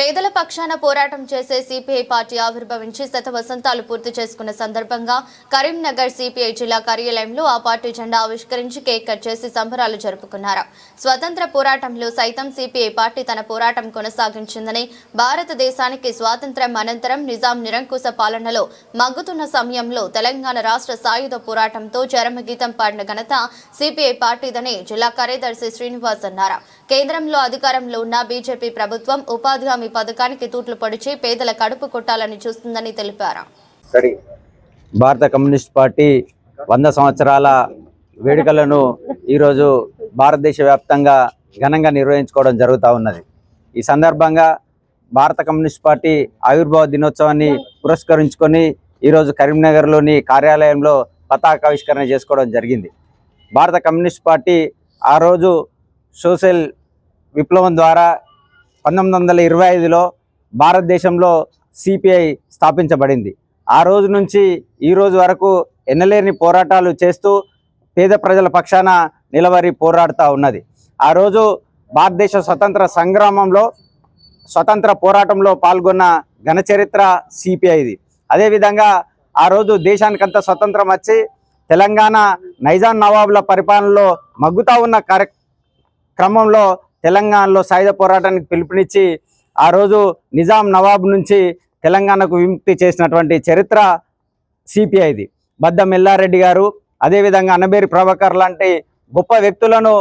పేదల పక్షాన పోరాటం చేసే సిపిఐ పార్టీ ఆవిర్భవించి శత వసంతాలు పూర్తి చేసుకున్న సందర్భంగా కరీంనగర్ సిపిఐ జిల్లా కార్యాలయంలో ఆ పార్టీ జెండా ఆవిష్కరించి కేక్ కట్ చేసి సంబరాలు జరుపుకున్నారు. స్వతంత్ర పోరాటంలో సైతం సిపిఐ పార్టీ తన పోరాటం కొనసాగించిందని, భారతదేశానికి స్వాతంత్ర్యం అనంతరం నిజాం నిరంకుశ పాలనలో మగ్గుతున్న సమయంలో తెలంగాణ రాష్ట్ర సాయుధ పోరాటంతో చరమగీతం పాడిన ఘనత సిపిఐ పార్టీదని జిల్లా కార్యదర్శి శ్రీనివాస్ అన్నారు. కేంద్రంలో అధికారంలో ఉన్న బీజేపీ ప్రభుత్వం ఉపాధి హామీ పథకానికి తూట్లు పొడిచి పేదల కడుపు కొట్టాలని చూస్తుందని తెలిపారు. భారత కమ్యూనిస్ట్ పార్టీ 100 సంవత్సరాల వేడుకలను ఈరోజు భారతదేశ వ్యాప్తంగా ఘనంగా నిర్వహించుకోవడం జరుగుతూ ఉన్నది. ఈ సందర్భంగా భారత కమ్యూనిస్ట్ పార్టీ ఆవిర్భావ దినోత్సవాన్ని పురస్కరించుకొని ఈరోజు కరీంనగర్లోని కార్యాలయంలో పతాకావిష్కరణ చేసుకోవడం జరిగింది. భారత కమ్యూనిస్ట్ పార్టీ ఆ రోజు సోషల్ విప్లవం ద్వారా 1925లో భారతదేశంలో సిపిఐ స్థాపించబడింది. ఆ రోజు నుంచి ఈ రోజు వరకు ఎన్నలేని పోరాటాలు చేస్తూ పేద ప్రజల పక్షాన నిలబడి పోరాడుతూ ఉన్నది. ఆ రోజు భారతదేశ స్వతంత్ర పోరాటంలో పాల్గొన్న ఘన చరిత్ర సిపిఐది. అదేవిధంగా ఆ రోజు దేశానికంతా స్వతంత్రం వచ్చి తెలంగాణ నైజాం నవాబుల పరిపాలనలో మగ్గుతా ఉన్న క్రమంలో తెలంగాణలో సాయుధ పోరాటానికి పిలుపునిచ్చి ఆ రోజు నిజాం నవాబ్ నుంచి తెలంగాణకు విముక్తి చేసినటువంటి చరిత్ర సిపిఐది. బద్దం ఎల్లారెడ్డి గారు, అదేవిధంగా అన్నబేరి ప్రభాకర్ లాంటి గొప్ప వ్యక్తులను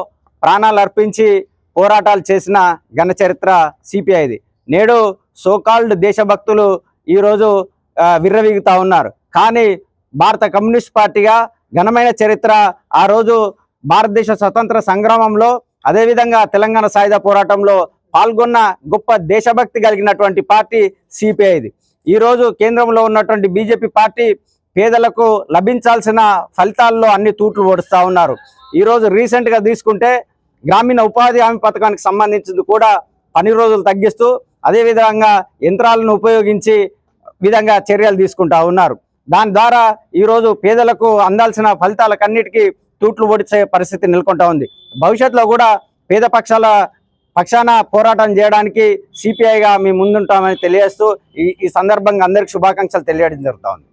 ప్రాణాలు అర్పించి పోరాటాలు చేసిన ఘన చరిత్ర సిపిఐది. నేడు సోకాల్డ్ దేశభక్తులు ఈరోజు విర్రవీగుతూ ఉన్నారు. కానీ భారత కమ్యూనిస్ట్ పార్టీగా ఘనమైన చరిత్ర ఆ రోజు భారతదేశ స్వతంత్ర సంగ్రామంలో, అదేవిధంగా తెలంగాణ సాయుధ పోరాటంలో పాల్గొన్న గొప్ప దేశభక్తి కలిగినటువంటి పార్టీ సిపిఐది. ఈరోజు కేంద్రంలో ఉన్నటువంటి బీజేపీ పార్టీ పేదలకు లభించాల్సిన ఫలితాల్లో అన్ని తూట్లు పొడుస్తూ ఉన్నారు. ఈరోజు రీసెంట్గా తీసుకుంటే గ్రామీణ ఉపాధి హామీ పథకానికి సంబంధించింది కూడా పని రోజులు తగ్గిస్తూ అదేవిధంగా యంత్రాలను ఉపయోగించి విధంగా చర్యలు తీసుకుంటూ ఉన్నారు. దాని ద్వారా ఈరోజు పేదలకు అందాల్సిన ఫలితాలకన్నిటికీ తూట్లు పొడిచే పరిస్థితి నెలకొంటా ఉంది. భవిష్యత్తులో కూడా పేద పక్షాన పోరాటం చేయడానికి సిపిఐగా మేము ముందుంటామని తెలియజేస్తూ ఈ సందర్భంగా అందరికీ శుభాకాంక్షలు తెలియడం జరుగుతూ ఉంది.